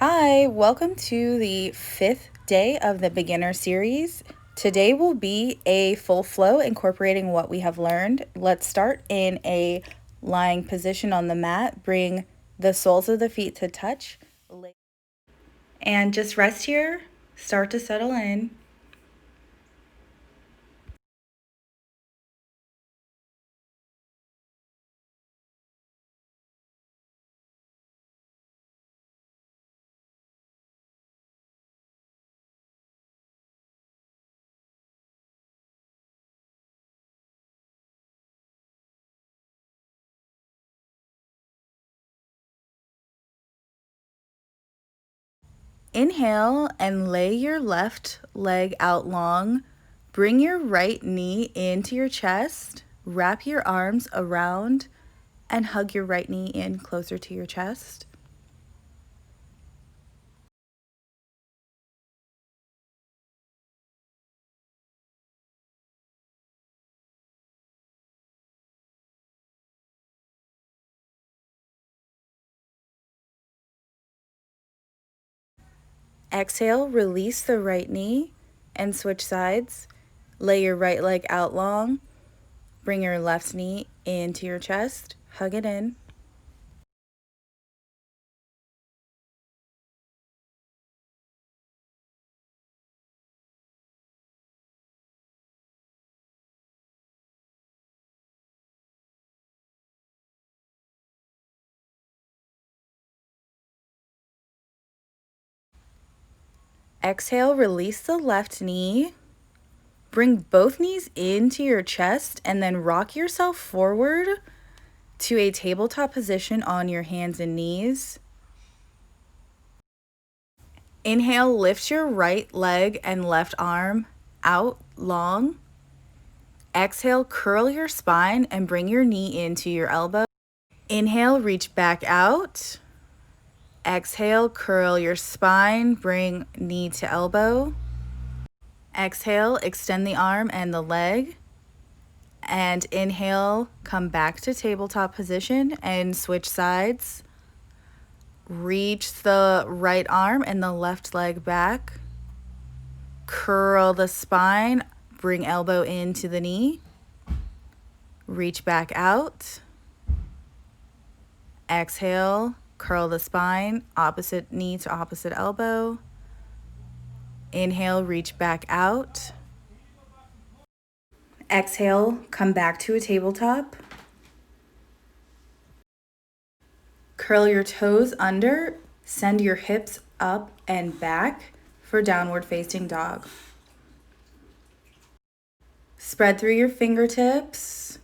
Hi, welcome to the 5th day of the beginner series. Today will be a full flow incorporating what we have learned. Let's start in a lying position on the mat. Bring the soles of the feet to touch. And just rest here. Start to settle in. Inhale and lay your left leg out long. Bring your right knee into your chest. Wrap your arms around and hug your right knee in closer to your chest. Exhale, release the right knee and switch sides. Lay your right leg out long. Bring your left knee into your chest. Hug it in. Exhale, release the left knee. Bring both knees into your chest and then rock yourself forward to a tabletop position on your hands and knees. Inhale, lift your right leg and left arm out long. Exhale, curl your spine and bring your knee into your elbow. Inhale, reach back out. Exhale, curl your spine, bring knee to elbow. Exhale, extend the arm and the leg. And inhale, come back to tabletop position and switch sides. Reach the right arm and the left leg back. Curl the spine, bring elbow into the knee. Reach back out. Exhale, curl the spine, opposite knee to opposite elbow. Inhale, reach back out. Exhale, come back to a tabletop. Curl your toes under, send your hips up and back for downward facing dog. Spread through your fingertips.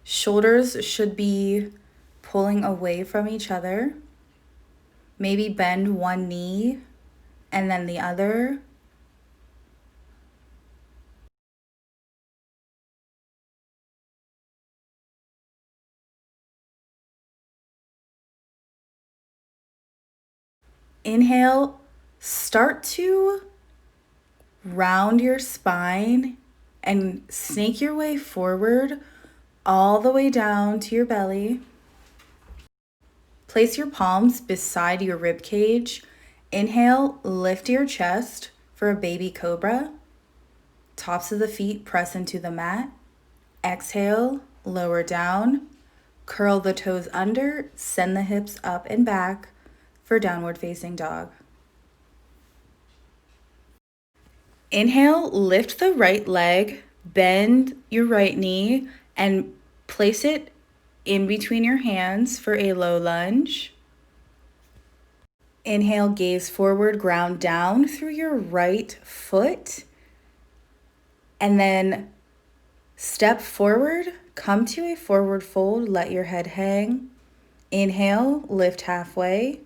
Shoulders should be pulling away from each other. Maybe bend one knee and then the other. Inhale, start to round your spine and snake your way forward all the way down to your belly. Place your palms beside your rib cage. Inhale, lift your chest for a baby cobra. Tops of the feet press into the mat. Exhale, lower down. Curl the toes under, send the hips up and back for downward facing dog. Inhale, lift the right leg, bend your right knee, and place it in between your hands for a low lunge. Inhale, gaze forward, ground down through your right foot, and then step forward, come to a forward fold, let your head hang. Inhale, lift halfway.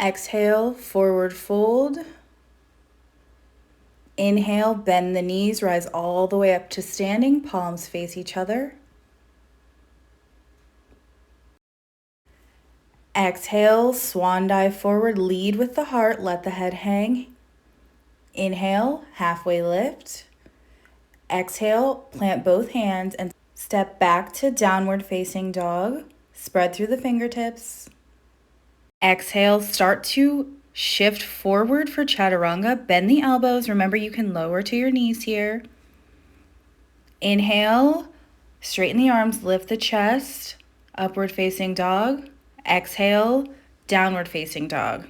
Exhale, forward fold. Inhale, bend the knees, rise all the way up to standing, palms face each other. Exhale, swan dive forward, lead with the heart, let the head hang. Inhale, halfway lift. Exhale, plant both hands and step back to downward facing dog. Spread through the fingertips. Exhale, start to shift forward for chaturanga. Bend the elbows. Remember, you can lower to your knees here. Inhale, straighten the arms, lift the chest, upward facing dog. Exhale, downward facing dog.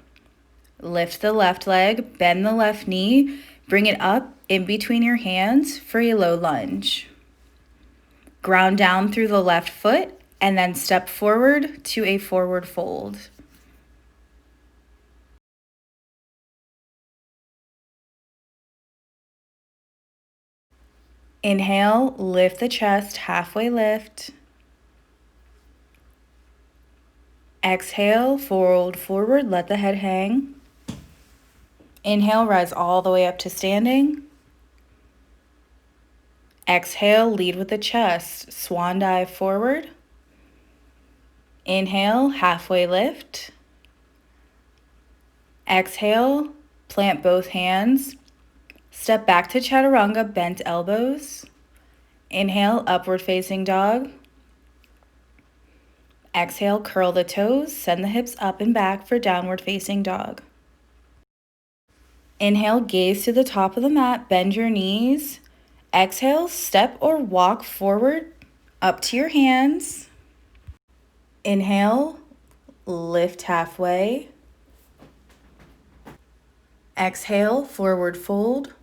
Lift the left leg, bend the left knee, bring it up in between your hands for a low lunge. Ground down through the left foot and then step forward to a forward fold. Inhale, lift the chest, halfway lift. Exhale, fold forward, let the head hang. Inhale, rise all the way up to standing. Exhale, lead with the chest, swan dive forward. Inhale, halfway lift. Exhale, plant both hands. Step back to chaturanga, bent elbows. Inhale, upward facing dog. Exhale, curl the toes, send the hips up and back for downward facing dog. Inhale, gaze to the top of the mat, bend your knees. Exhale, step or walk forward up to your hands. Inhale, lift halfway. Exhale, forward fold.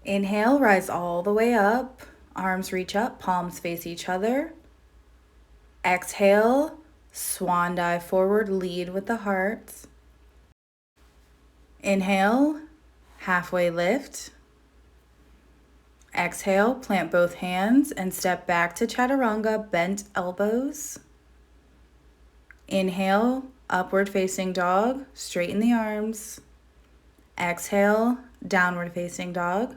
Inhale, rise all the way up. Arms reach up, palms face each other. Exhale, swan dive forward, lead with the heart. Inhale, halfway lift. Exhale, plant both hands and step back to chaturanga, bent elbows. Inhale, upward facing dog, straighten the arms. Exhale, downward facing dog.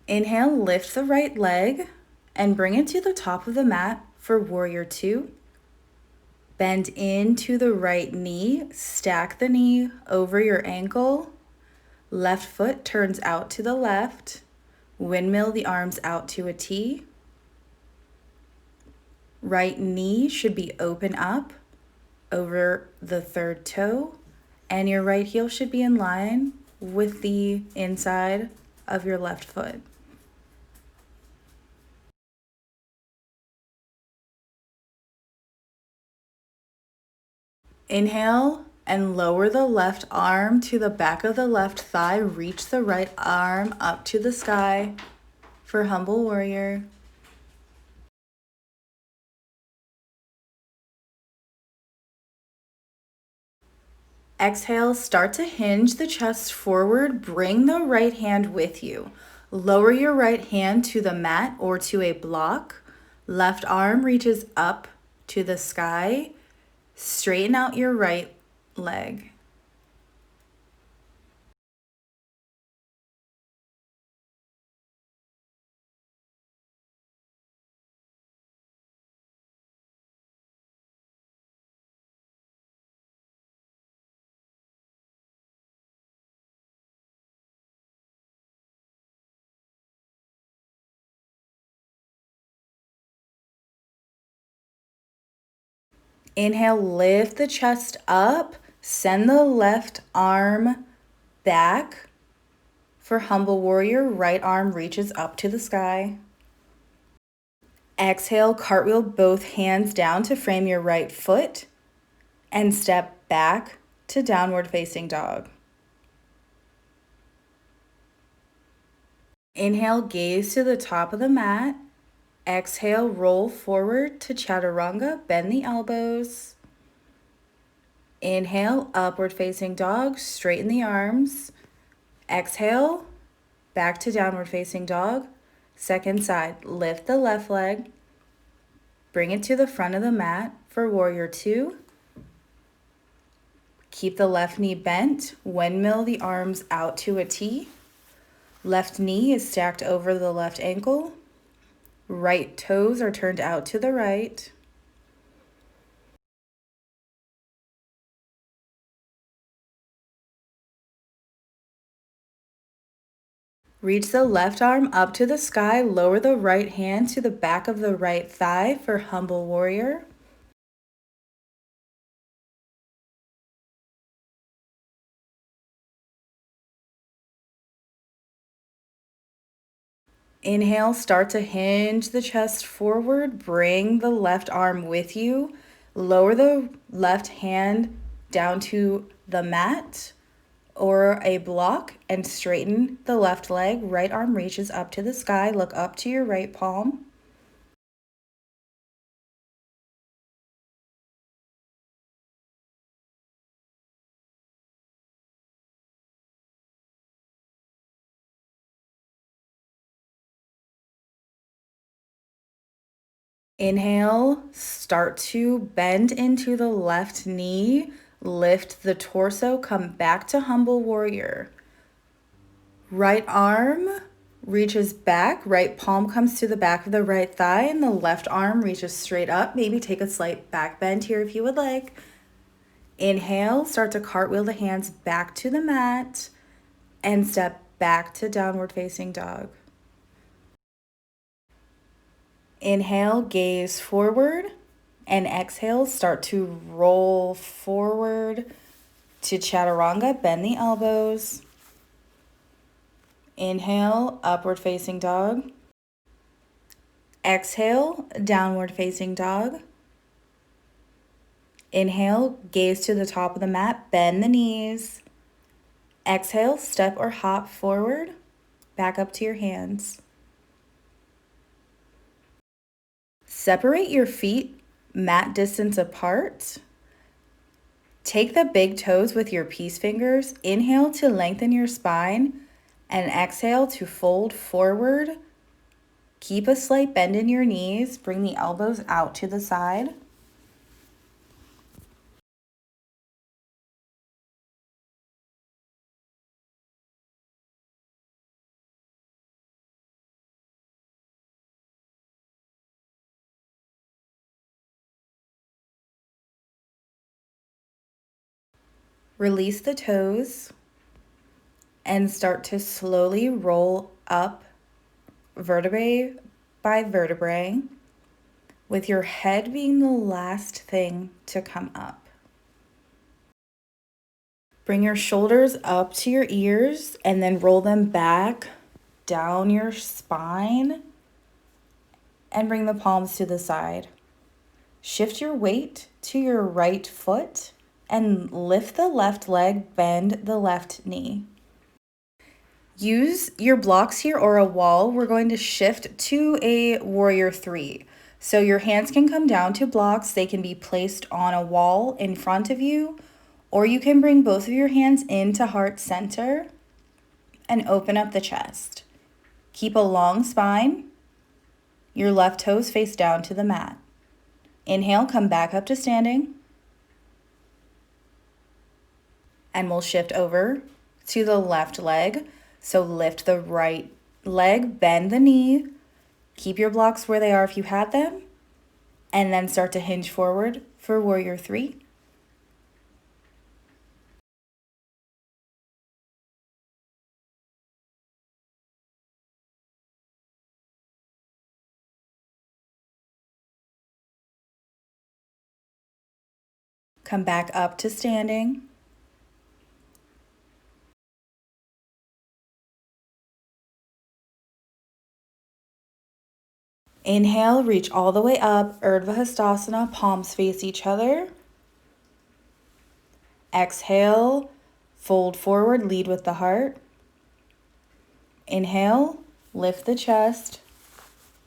Inhale, lift the right leg and bring it to the top of the mat for warrior two. Bend into the right knee, stack the knee over your ankle. Left foot turns out to the left. Windmill the arms out to a T. Right knee should be open up over the third toe, and your right heel should be in line with the inside of your left foot. Inhale and lower the left arm to the back of the left thigh. Reach the right arm up to the sky for humble warrior. Exhale, start to hinge the chest forward. Bring the right hand with you. Lower your right hand to the mat or to a block. Left arm reaches up to the sky. Straighten out your right leg. Inhale, lift the chest up. Send the left arm back for humble warrior. Right arm reaches up to the sky. Exhale, cartwheel both hands down to frame your right foot and step back to downward facing dog. Inhale, gaze to the top of the mat. Exhale, roll forward to chaturanga, bend the elbows. Inhale, upward facing dog, straighten the arms. Exhale, back to downward facing dog. Second side, lift the left leg. Bring it to the front of the mat for warrior two. Keep the left knee bent. Windmill the arms out to a T. Left knee is stacked over the left ankle. Right toes are turned out to the right. Reach the left arm up to the sky. Lower the right hand to the back of the right thigh for humble warrior. Inhale, start to hinge the chest forward. Bring the left arm with you. Lower the left hand down to the mat or a block and straighten the left leg. Right arm reaches up to the sky. Look up to your right palm. Inhale, start to bend into the left knee, lift the torso, come back to humble warrior. Right arm reaches back, right palm comes to the back of the right thigh, and the left arm reaches straight up. Maybe take a slight back bend here if you would like. Inhale, start to cartwheel the hands back to the mat and step back to downward facing dog. Inhale, gaze forward, and exhale, start to roll forward to chaturanga. Bend the elbows. Inhale, upward facing dog. Exhale, downward facing dog. Inhale, gaze to the top of the mat, bend the knees. Exhale, step or hop forward, back up to your hands. Separate your feet mat distance apart. Take the big toes with your peace fingers. Inhale to lengthen your spine and exhale to fold forward. Keep a slight bend in your knees. Bring the elbows out to the side. Release the toes and start to slowly roll up vertebrae by vertebrae, with your head being the last thing to come up. Bring your shoulders up to your ears and then roll them back down your spine and bring the palms to the side. Shift your weight to your right foot and lift the left leg, bend the left knee. Use your blocks here or a wall. We're going to shift to a warrior 3. So your hands can come down to blocks. They can be placed on a wall in front of you, or you can bring both of your hands into heart center and open up the chest. Keep a long spine. Your left toes face down to the mat. Inhale, come back up to standing. And we'll shift over to the left leg. So lift the right leg, bend the knee, keep your blocks where they are if you had them, and then start to hinge forward for warrior 3. Come back up to standing. Inhale, reach all the way up, Urdhva Hastasana, palms face each other. Exhale, fold forward, lead with the heart. Inhale, lift the chest,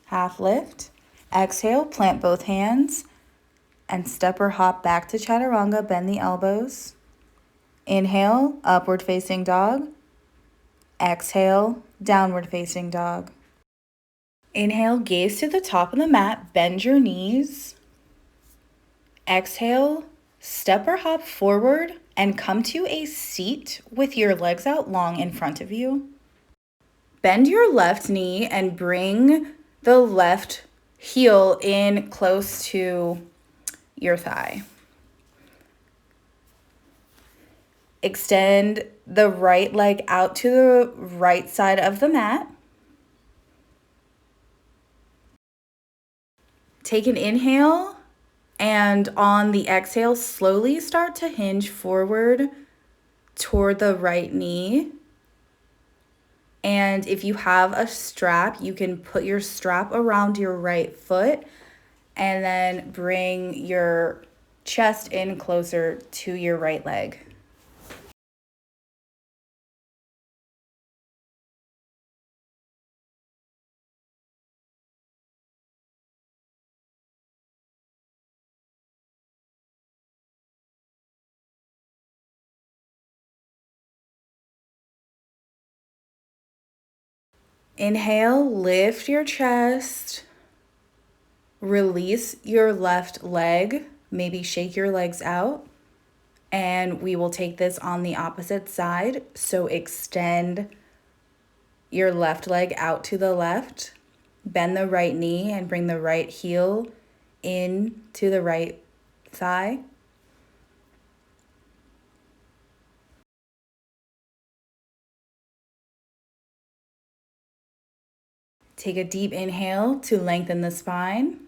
half lift. Exhale, plant both hands and step or hop back to chaturanga, bend the elbows. Inhale, upward facing dog. Exhale, downward facing dog. Inhale, gaze to the top of the mat, bend your knees. Exhale, step or hop forward and come to a seat with your legs out long in front of you. Bend your left knee and bring the left heel in close to your thigh. Extend the right leg out to the right side of the mat. Take an inhale, and on the exhale, slowly start to hinge forward toward the right knee. And if you have a strap, you can put your strap around your right foot and then bring your chest in closer to your right leg. Inhale, lift your chest, release your left leg, maybe shake your legs out, and we will take this on the opposite side. So extend your left leg out to the left, bend the right knee and bring the right heel in to the right thigh. Take a deep inhale to lengthen the spine.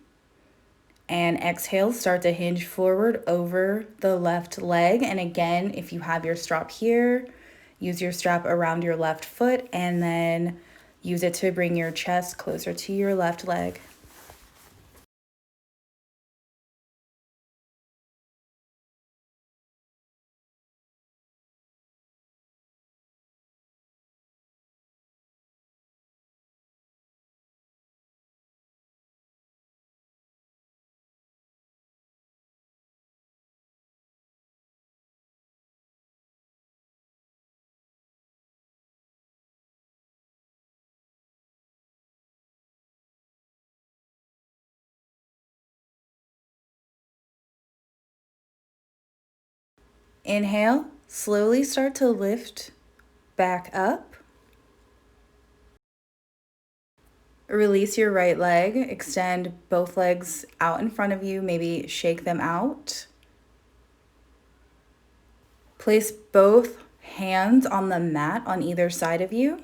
And exhale, start to hinge forward over the left leg. And again, if you have your strap here, use your strap around your left foot and then use it to bring your chest closer to your left leg. Inhale, slowly start to lift back up. Release your right leg, extend both legs out in front of you, maybe shake them out. Place both hands on the mat on either side of you.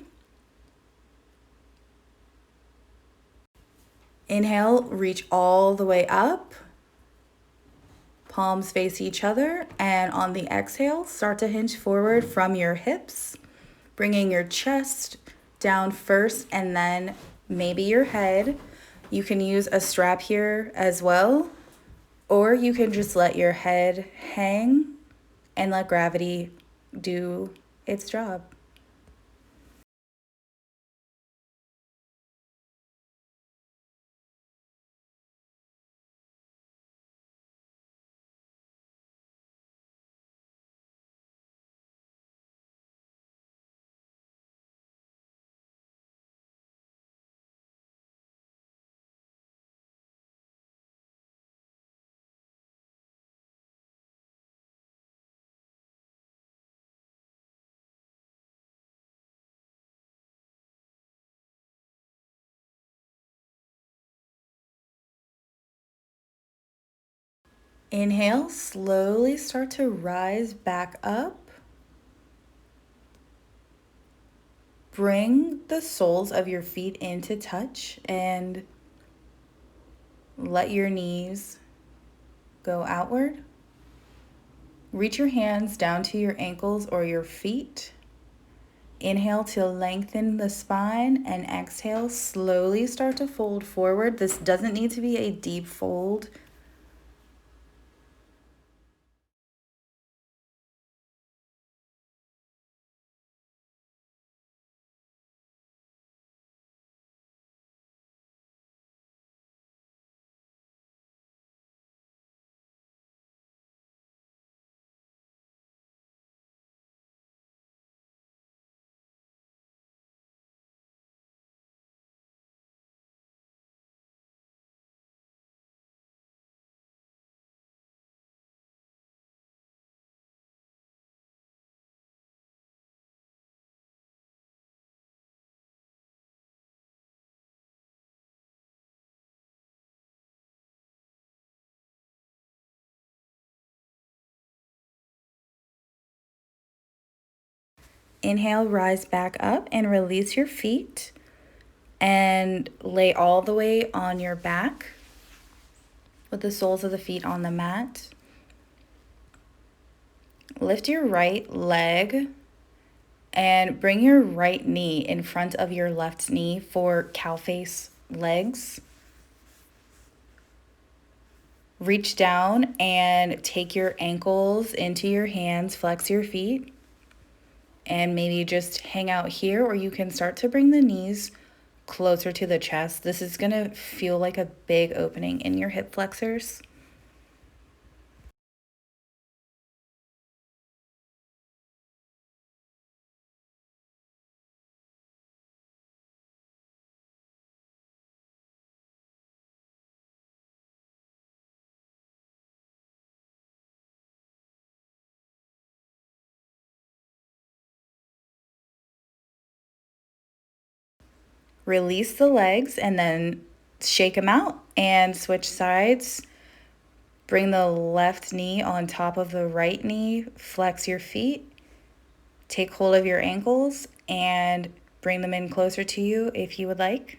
Inhale, reach all the way up. Palms face each other, and on the exhale, start to hinge forward from your hips, bringing your chest down first and then maybe your head. You can use a strap here as well, or you can just let your head hang and let gravity do its job. Inhale, slowly start to rise back up. Bring the soles of your feet into touch and let your knees go outward. Reach your hands down to your ankles or your feet. Inhale to lengthen the spine and exhale, slowly start to fold forward. This doesn't need to be a deep fold. Inhale, rise back up and release your feet and lay all the way on your back with the soles of the feet on the mat. Lift your right leg And bring your right knee in front of your left knee for cow face legs. Reach down and take your ankles into your hands, flex your feet, and maybe just hang out here, or you can start to bring the knees closer to the chest. This is gonna feel like a big opening in your hip flexors. Release the legs and then shake them out and switch sides. Bring the left knee on top of the right knee, flex your feet, take hold of your ankles, and bring them in closer to you if you would like.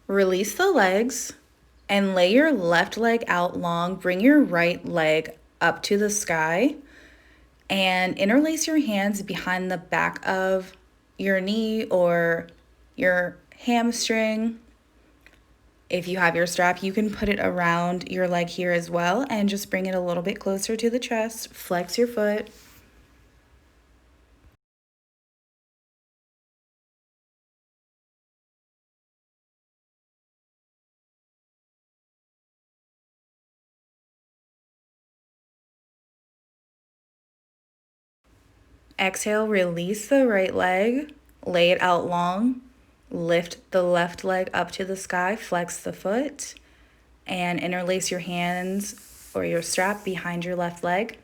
Release the legs and lay your left leg out long. Bring your right leg up to the sky and interlace your hands behind the back of your knee or your hamstring. If you have your strap, you can put it around your leg here as well and just bring it a little bit closer to the chest. Flex your foot. Exhale, release the right leg, lay it out long, lift the left leg up to the sky, flex the foot, and interlace your hands or your strap behind your left leg.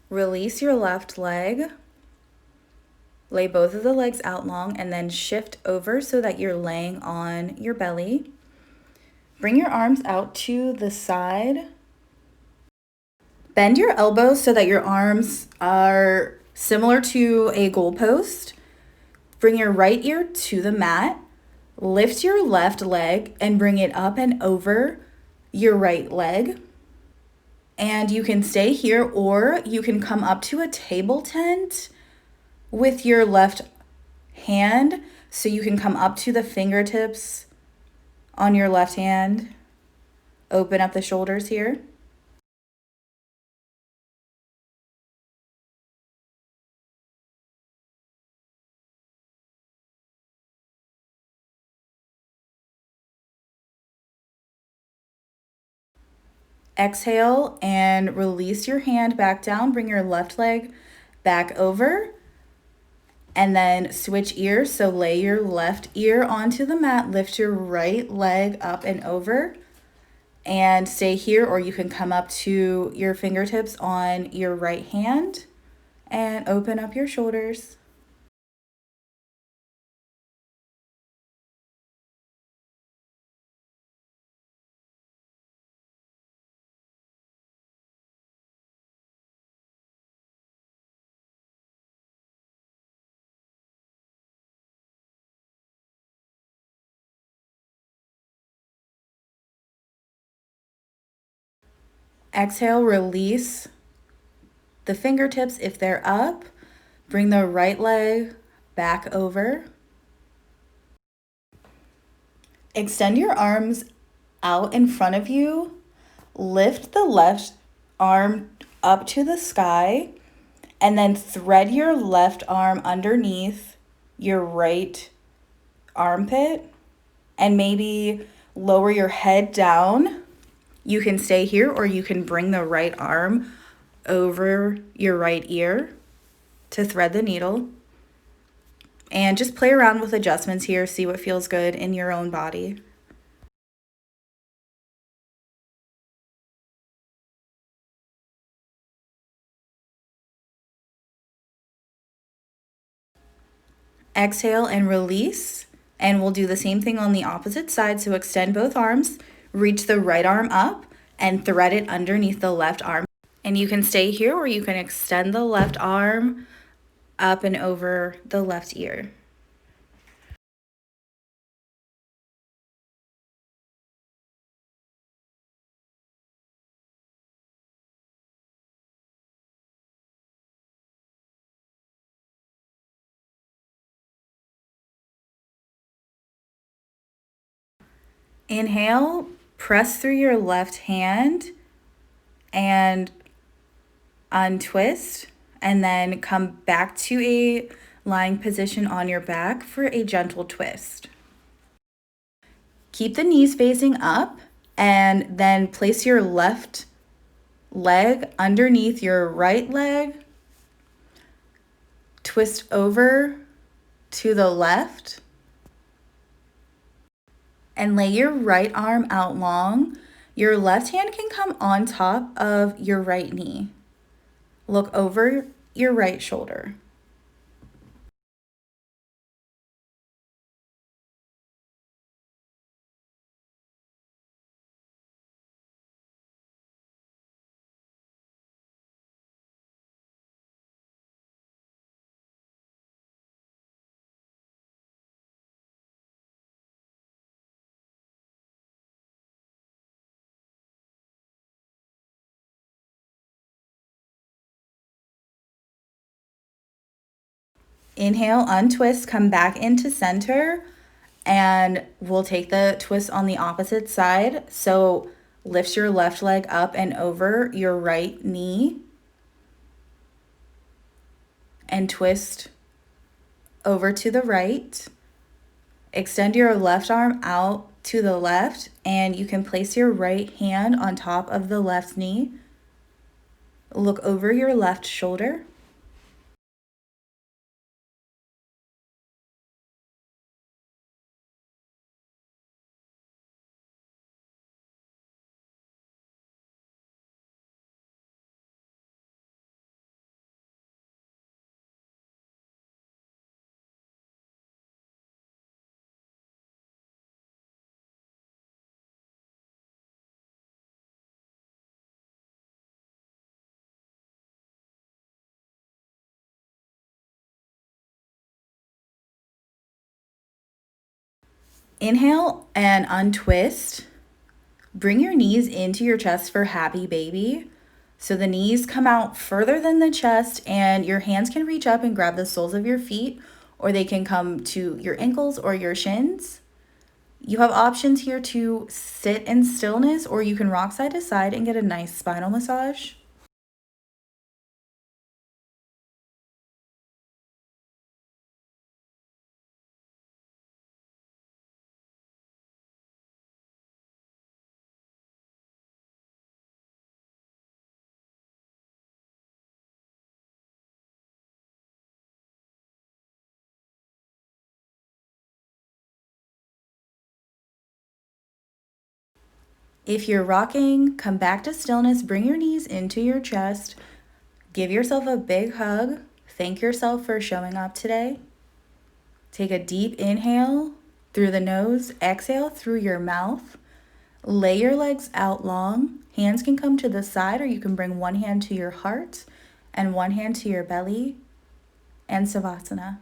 Release your left leg. Lay both of the legs out long and then shift over so that you're laying on your belly. Bring your arms out to the side. Bend your elbows so that your arms are similar to a goalpost. Bring your right ear to the mat. Lift your left leg and bring it up and over your right leg. And you can stay here or you can come up to a table tent with your left hand. So you can come up to the fingertips on your left hand. Open up the shoulders here. Exhale and release your hand back down. Bring your left leg back over and then switch ears. So lay your left ear onto the mat, lift your right leg up and over and stay here, or you can come up to your fingertips on your right hand and open up your shoulders. Exhale, release the fingertips if they're up. Bring the right leg back over. Extend your arms out in front of you. Lift the left arm up to the sky and then thread your left arm underneath your right armpit and maybe lower your head down. You can stay here or you can bring the right arm over your right ear to thread the needle. And just play around with adjustments here, see what feels good in your own body. Exhale and release. And we'll do the same thing on the opposite side. So extend both arms, reach the right arm up, and thread it underneath the left arm. And you can stay here or you can extend the left arm up and over the left ear. Inhale, press through your left hand and untwist, and then come back to a lying position on your back for a gentle twist. Keep the knees facing up and then place your left leg underneath your right leg. Twist over to the left and lay your right arm out long. Your left hand can come on top of your right knee. Look over your right shoulder. Inhale, untwist, come back into center, and we'll take the twist on the opposite side. So lift your left leg up and over your right knee and twist over to the right. Extend your left arm out to the left, and you can place your right hand on top of the left knee. Look over your left shoulder. Inhale and untwist. Bring your knees into your chest for happy baby. So the knees come out further than the chest, and your hands can reach up and grab the soles of your feet, or they can come to your ankles or your shins. You have options here to sit in stillness, or you can rock side to side and get a nice spinal massage. If you're rocking, come back to stillness, bring your knees into your chest, give yourself a big hug, thank yourself for showing up today. Take a deep inhale through the nose, exhale through your mouth. Lay your legs out long. Hands can come to the side, or you can bring one hand to your heart and one hand to your belly, and Savasana.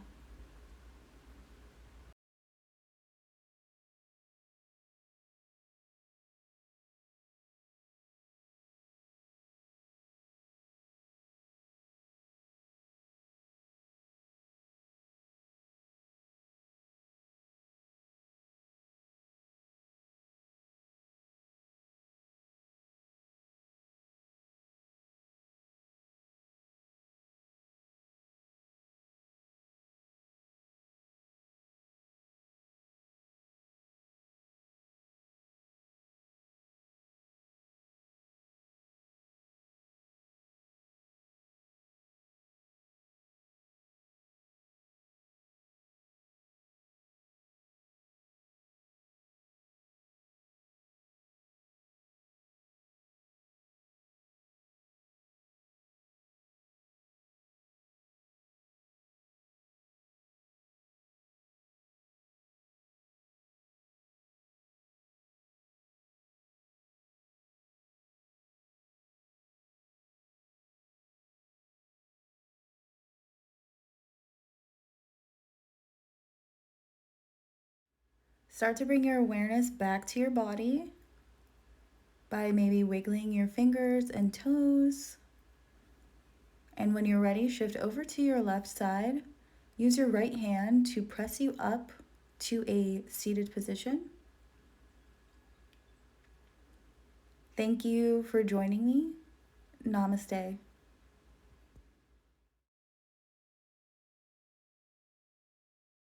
Start to bring your awareness back to your body by maybe wiggling your fingers and toes. And when you're ready, shift over to your left side. Use your right hand to press you up to a seated position. Thank you for joining me. Namaste.